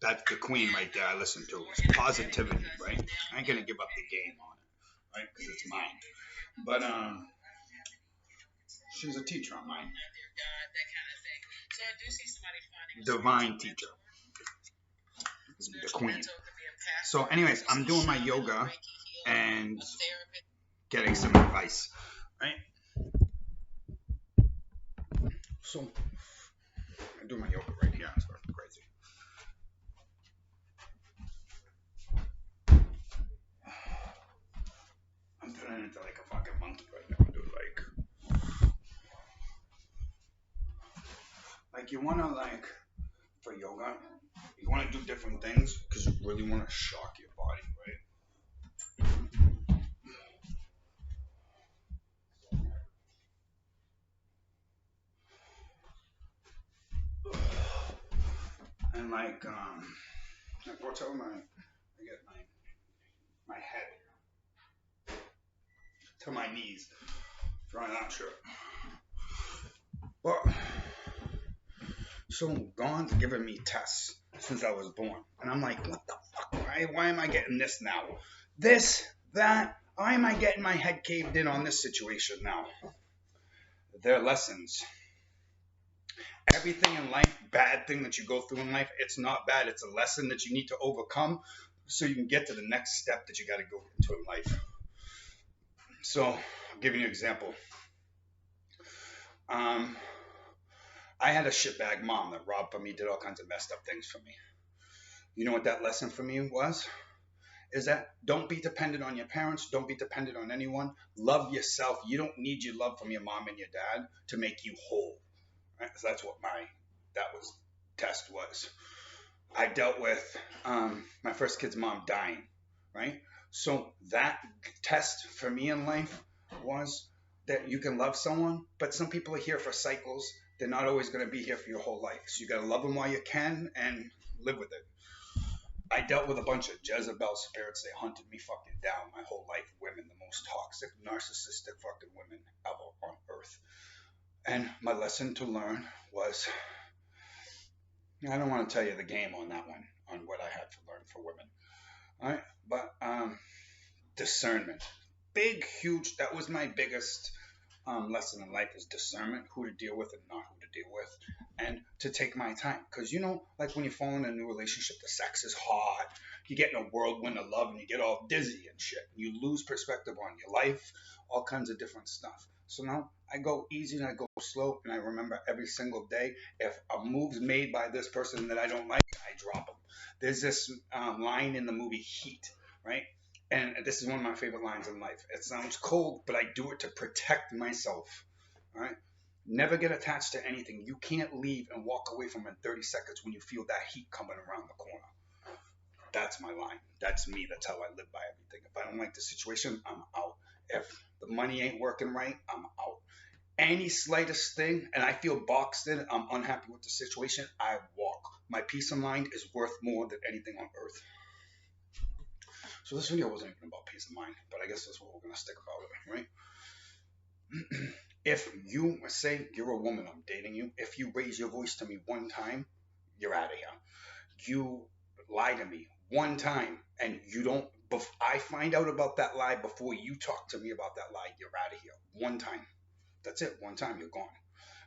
That's the queen right there I listen to. It's positivity, right? I ain't gonna give up the game on it, right? Because it's mine. But she's a teacher of mine. Divine teacher. The queen. So, anyways, I'm doing my yoga and getting some advice, right? So, I do my yoga right here. It's fucking crazy. I'm turning into like a fucking monkey right now, dude. Like you wanna like for yoga, you wanna do different things because you really wanna shock your body, right? And like what's over I get my head to my knees. Try not sure. But so God's given me tests since I was born, and I'm like, what the fuck? Why am I getting this now? This, that. Why am I getting my head caved in on this situation now? They're lessons. Everything in life, bad thing that you go through in life, it's not bad. It's a lesson that you need to overcome so you can get to the next step that you got to go into in life. So, I'll give you an example. Um, I had a shitbag mom that robbed from me, did all kinds of messed up things for me. You know what that lesson for me was? Is that don't be dependent on your parents. Don't be dependent on anyone. Love yourself. You don't need your love from your mom and your dad to make you whole. Right? So that's what that was test was. I dealt with my first kid's mom dying, right? So that test for me in life was that you can love someone, but some people are here for cycles. They're not always going to be here for your whole life. So you got to love them while you can and live with it. I dealt with a bunch of Jezebel spirits. They hunted me fucking down my whole life. Women, the most toxic, narcissistic fucking women ever on earth. And my lesson to learn was I don't want to tell you the game on that one, on what I had to learn for women. All right. But discernment. Big, huge. That was my biggest lesson in life is discernment, who to deal with and not who to deal with, and to take my time. Because, like when you fall in a new relationship, the sex is hot, you get in a whirlwind of love and you get all dizzy and shit. You lose perspective on your life, all kinds of different stuff. So now I go easy and I go slow, and I remember every single day if a move's made by this person that I don't like, I drop them. There's this line in the movie Heat, right? And this is one of my favorite lines in life. It sounds cold, but I do it to protect myself. All right? Never get attached to anything. You can't leave and walk away from it in 30 seconds when you feel that heat coming around the corner. That's my line. That's me. That's how I live by everything. If I don't like the situation, I'm out. If the money ain't working right, I'm out. Any slightest thing, and I feel boxed in, I'm unhappy with the situation, I walk. My peace of mind is worth more than anything on earth. So this video wasn't even about peace of mind, but I guess that's what we're going to stick about it, right? If you say you're a woman, I'm dating you, if you raise your voice to me one time, you're out of here. You lie to me one time and you don't, I find out about that lie before you talk to me about that lie, you're out of here. One time. That's it. One time, you're gone.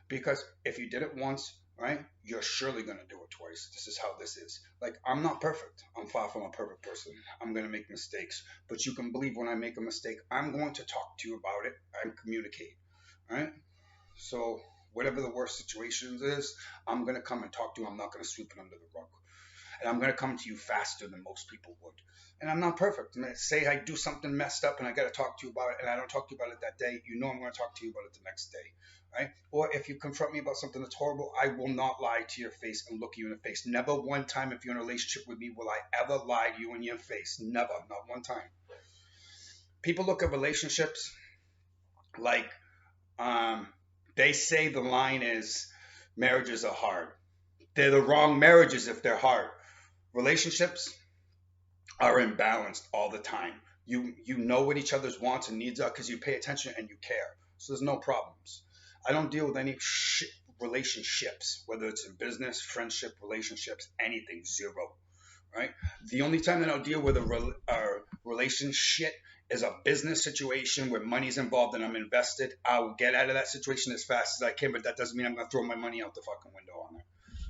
Because if you did it once, right, you're surely going to do it twice. This is how this is. Like, I'm not perfect. I'm far from a perfect person. I'm going to make mistakes. But you can believe when I make a mistake, I'm going to talk to you about it and communicate. Right? So, whatever the worst situations is, I'm going to come and talk to you. I'm not going to sweep it under the rug. And I'm going to come to you faster than most people would. And I'm not perfect. Say I do something messed up and I got to talk to you about it and I don't talk to you about it that day, you know I'm going to talk to you about it the next day. Right? Or if you confront me about something that's horrible, I will not lie to your face and look you in the face. Never one time if you're in a relationship with me will I ever lie to you in your face. Never. Not one time. People look at relationships like they say the line is marriages are hard. They're the wrong marriages if they're hard. Relationships are imbalanced all the time. You know what each other's wants and needs are because you pay attention and you care. So there's no problems. I don't deal with any shit relationships, whether it's in business, friendship, relationships, anything, zero. Right? The only time that I'll deal with a relationship is a business situation where money's involved and I'm invested. I'll get out of that situation as fast as I can, but that doesn't mean I'm going to throw my money out the fucking window on it.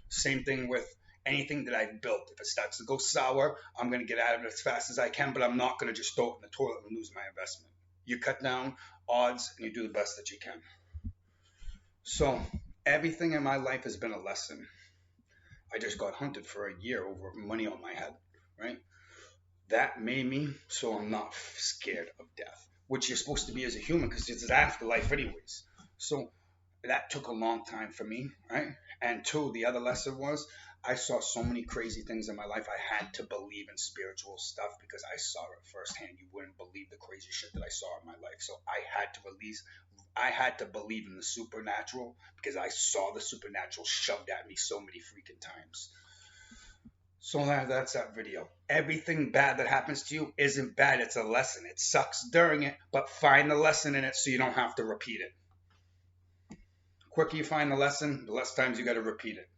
Same thing with anything that I've built. If it starts to go sour, I'm going to get out of it as fast as I can, but I'm not going to just throw it in the toilet and lose my investment. You cut down odds and you do the best that you can. So everything in my life has been a lesson. I just got hunted for a year over money on my head, right? That made me so I'm not scared of death, which you're supposed to be as a human because it's an afterlife anyways. So that took a long time for me, right? And two, the other lesson was I saw so many crazy things in my life. I had to believe in spiritual stuff because I saw it firsthand. You wouldn't believe the crazy shit that I saw in my life. So I had to believe in the supernatural because I saw the supernatural shoved at me so many freaking times. So that's that video. Everything bad that happens to you isn't bad. It's a lesson. It sucks during it, but find the lesson in it so you don't have to repeat it. The quicker you find the lesson, the less times you got to repeat it.